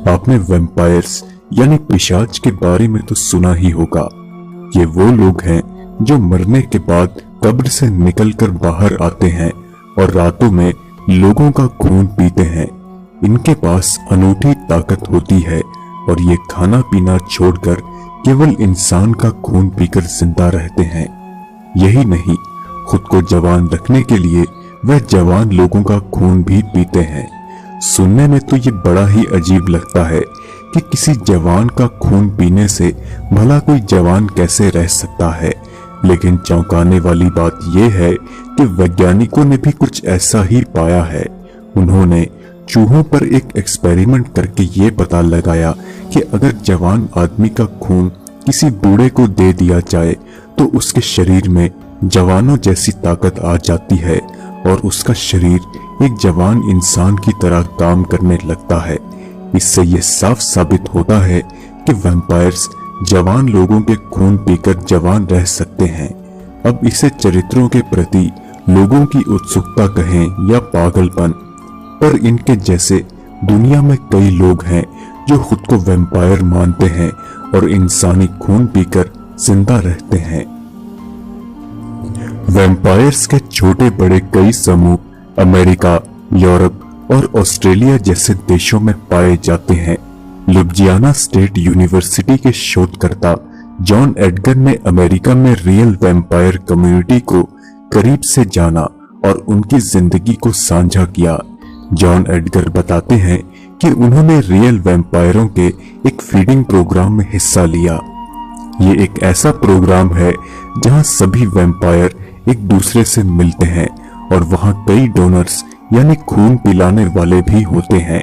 आपने वैम्पायर्स यानी पिशाच के बारे में तो सुना ही होगा। ये वो लोग हैं जो मरने के बाद कब्र से निकलकर बाहर आते हैं और रातों में लोगों का खून पीते हैं। इनके पास अनूठी ताकत होती है और ये खाना पीना छोड़कर केवल इंसान का खून पीकर जिंदा रहते हैं। यही नहीं, खुद को जवान रखने के लिए वह जवान लोगों का खून भी पीते हैं। सुनने में तो ये बड़ा ही अजीब लगता है कि किसी जवान का खून पीने से भला कोई जवान कैसे रह सकता है, लेकिन चौंकाने वाली बात यह है कि वैज्ञानिकों ने भी कुछ ऐसा ही पाया है। उन्होंने चूहों पर एक एक्सपेरिमेंट करके ये पता लगाया कि अगर जवान आदमी का खून किसी बूढ़े को दे दिया जाए तो उसके शरीर में जवानों जैसी ताकत आ जाती है और उसका शरीर एक जवान इंसान की तरह काम करने लगता है। इससे यह साफ साबित होता है कि वैम्पायर्स जवान लोगों के खून पीकर जवान रह सकते हैं। अब इसे चरित्रों के प्रति लोगों की उत्सुकता कहें या पागलपन, पर इनके जैसे दुनिया में कई लोग हैं जो खुद को वैम्पायर मानते हैं और इंसानी खून पीकर जिंदा रहते हैं। वैम्पायर्स के छोटे बड़े कई समूह अमेरिका, यूरोप और ऑस्ट्रेलिया जैसे देशों में पाए जाते हैं। लुइजियाना स्टेट यूनिवर्सिटी के शोधकर्ता जॉन एडगर ने अमेरिका में रियल वैम्पायर कम्युनिटी को करीब से जाना और उनकी जिंदगी को साझा किया। जॉन एडगर बताते हैं कि उन्होंने रियल वैम्पायरों के एक फीडिंग प्रोग्राम में हिस्सा लिया। ये एक ऐसा प्रोग्राम है जहां सभी वैम्पायर एक दूसरे से मिलते हैं और वहां कई डोनर्स यानी खून पिलाने वाले भी होते हैं।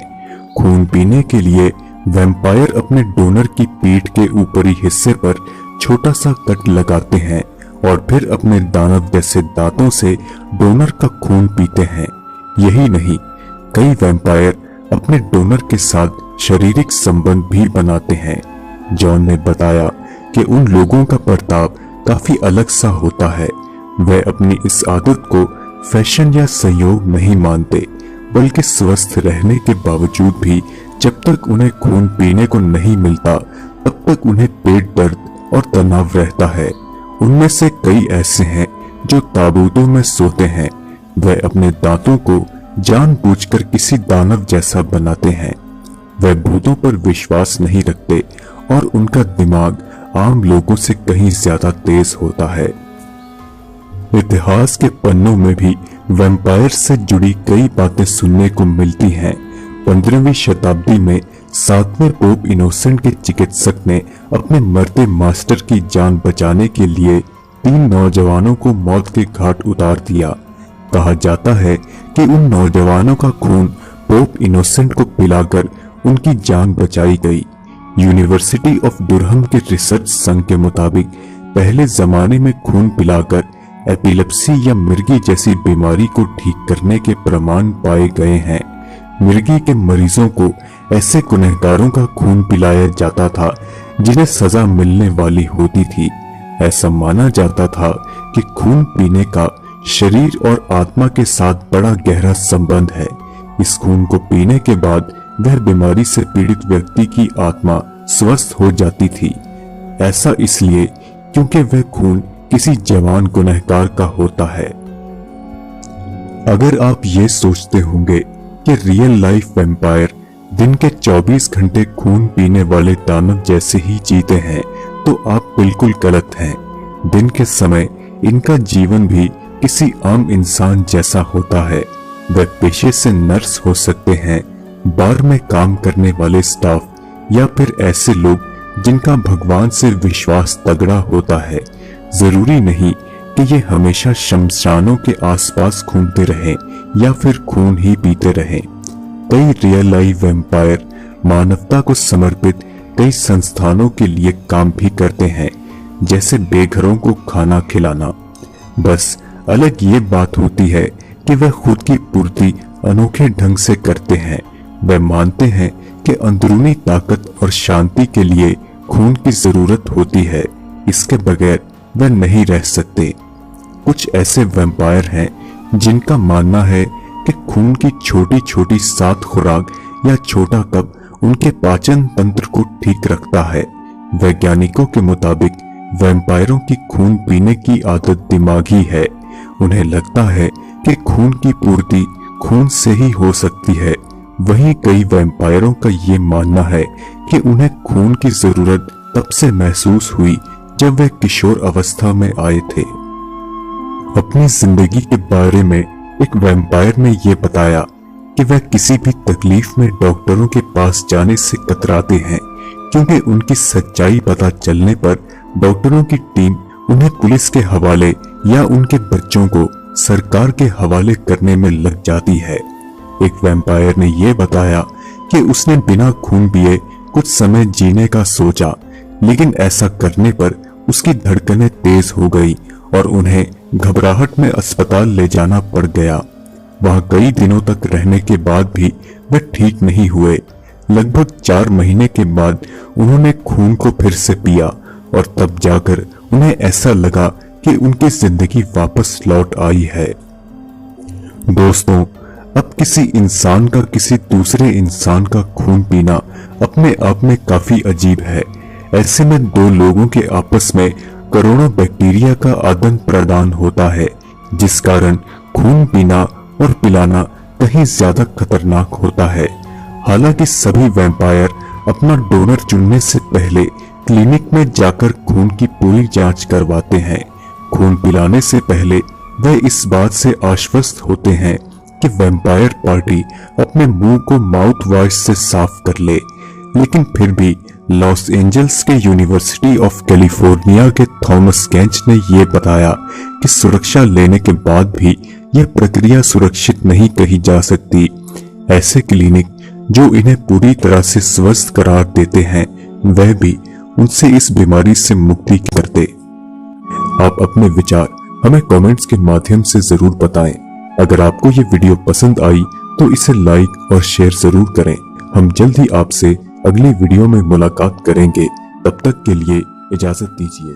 खून पीने के लिए वैम्पायर अपने डोनर की पीठ के ऊपरी हिस्से पर छोटा सा कट लगाते हैं और फिर अपने दानव जैसे दांतों से डोनर का खून पीते हैं। यही नहीं, कई वैम्पायर अपने डोनर के साथ शारीरिक संबंध भी बनाते हैं। जॉन ने बताया कि उन लोगों का बर्ताव काफी अलग सा होता है। वे अपनी इस आदत को फैशन या संयोग नहीं मानते, बल्कि स्वस्थ रहने के बावजूद भी जब तक उन्हें खून पीने को नहीं मिलता तब तक उन्हें पेट दर्द और तनाव रहता है। उनमें से कई ऐसे हैं जो ताबूतों में सोते हैं। वे अपने दांतों को जानबूझकर किसी दानव जैसा बनाते हैं। वे भूतों पर विश्वास नहीं रखते और उनका दिमाग आम लोगों से कहीं ज्यादा तेज होता है। इतिहास के पन्नों में भी वैम्पायर से जुड़ी कई बातें सुनने को मिलती हैं। 15वीं शताब्दी में 7वें पोप इनोसेंट के चिकित्सक ने अपने मरते मास्टर की जान बचाने के लिए 3 नौजवानों को मौत के घाट उतार दिया। कहा जाता है कि उन नौजवानों का खून पोप इनोसेंट को पिलाकर उनकी जान बचाई गई। यूनिवर्सिटी ऑफ डुरहम के रिसर्च संघ के मुताबिक पहले जमाने में खून पिलाकर एपिलेप्सी या मिर्गी जैसी बीमारी को ठीक करने के प्रमाण पाए गए हैं। मिर्गी के मरीजों को ऐसे गुनहगारों का खून पिलाया जाता था जिन्हें सजा मिलने वाली होती थी। ऐसा माना जाता था कि खून पीने का शरीर और आत्मा के साथ बड़ा गहरा संबंध है। इस खून को पीने के बाद वह बीमारी से पीड़ित व्यक्ति की आत्मा स्वस्थ हो जाती थी। ऐसा इसलिए क्योंकि वह खून किसी जवान गुनहगार का होता है। अगर आप ये सोचते होंगे कि रियल लाइफ वैम्पायर दिन के 24 घंटे खून पीने वाले दानव जैसे ही जीते हैं, तो आप बिल्कुल गलत हैं। दिन के समय इनका जीवन भी किसी आम इंसान जैसा होता है। वे पेशे से नर्स हो सकते हैं, बार में काम करने वाले स्टाफ, या फिर ऐसे लोग जिनका भगवान से विश्वास तगड़ा होता है। जरूरी नहीं कि ये हमेशा शमशानों के आसपास घूमते रहें या फिर खून ही पीते रहें। कई रियल लाइफ वैम्पायर मानवता को समर्पित कई संस्थानों के लिए काम भी करते हैं, जैसे बेघरों को खाना खिलाना। बस अलग ये बात होती है कि वह खुद की पूर्ति अनोखे ढंग से करते हैं। वह मानते हैं कि अंदरूनी ताकत और शांति के लिए खून की जरूरत होती है। इसके बगैर वह नहीं रह सकते। कुछ ऐसे वैम्पायर हैं जिनका मानना है कि खून की छोटी छोटी 7 खुराक या छोटा कप उनके पाचन तंत्र को ठीक रखता है। वैज्ञानिकों के मुताबिक वैम्पायरों की खून पीने की आदत दिमागी है। उन्हें लगता है कि खून की पूर्ति खून से ही हो सकती है। वहीं कई वैम्पायरों का ये मानना है कि उन्हें खून की जरूरत तब से महसूस हुई जब वे किशोर अवस्था में आए थे। अपनी जिंदगी के बारे में एक वैम्पायर ने यह बताया कि वह किसी भी तकलीफ में डॉक्टरों के पास जाने से कतराते हैं, क्योंकि उनकी सच्चाई पता चलने पर डॉक्टरों की टीम उन्हें पुलिस के हवाले या उनके बच्चों को सरकार के हवाले करने में लग जाती है। एक वैम्पायर ने यह बताया कि उसने बिना खून पिए कुछ समय जीने का सोचा, लेकिन ऐसा करने पर उसकी धड़कनें तेज हो गई और उन्हें घबराहट में अस्पताल ले जाना पड़ गया। वहां कई दिनों तक रहने के बाद भी वे ठीक नहीं हुए। लगभग 4 महीने के बाद उन्होंने खून को फिर से पिया और तब जाकर उन्हें ऐसा लगा कि उनकी जिंदगी वापस लौट आई है। दोस्तों, अब किसी इंसान का किसी दूसरे इंसान का खून पीना अपने आप में काफी अजीब है। ऐसे में दो लोगों के आपस में करोड़ों बैक्टीरिया का आदान प्रदान होता है, जिस कारण खून पीना और पिलाना कहीं ज्यादा खतरनाक होता है। हालांकि सभी वैम्पायर अपना डोनर चुनने से पहले क्लिनिक में जाकर खून की पूरी जांच करवाते हैं। खून पिलाने से पहले वे इस बात से आश्वस्त होते हैं कि वैम्पायर पार्टी अपने मुंह को माउथ वॉश से साफ कर ले। लेकिन फिर भी लॉस एंजल्स के यूनिवर्सिटी ऑफ कैलिफोर्निया के थॉमस केंच ने यह बताया कि सुरक्षा लेने के बाद भी यह प्रक्रिया सुरक्षित नहीं कही जा सकती। ऐसे क्लिनिक जो इन्हें पूरी तरह से स्वस्थ करार देते हैं, वह भी उनसे इस बीमारी से मुक्ति करते। आप अपने विचार हमें कमेंट्स के माध्यम से जरूर बताएं। अगर आपको ये वीडियो पसंद आई तो इसे लाइक और शेयर जरूर करें। हम जल्द ही आपसे अगली वीडियो में मुलाकात करेंगे। तब तक के लिए इजाजत दीजिए।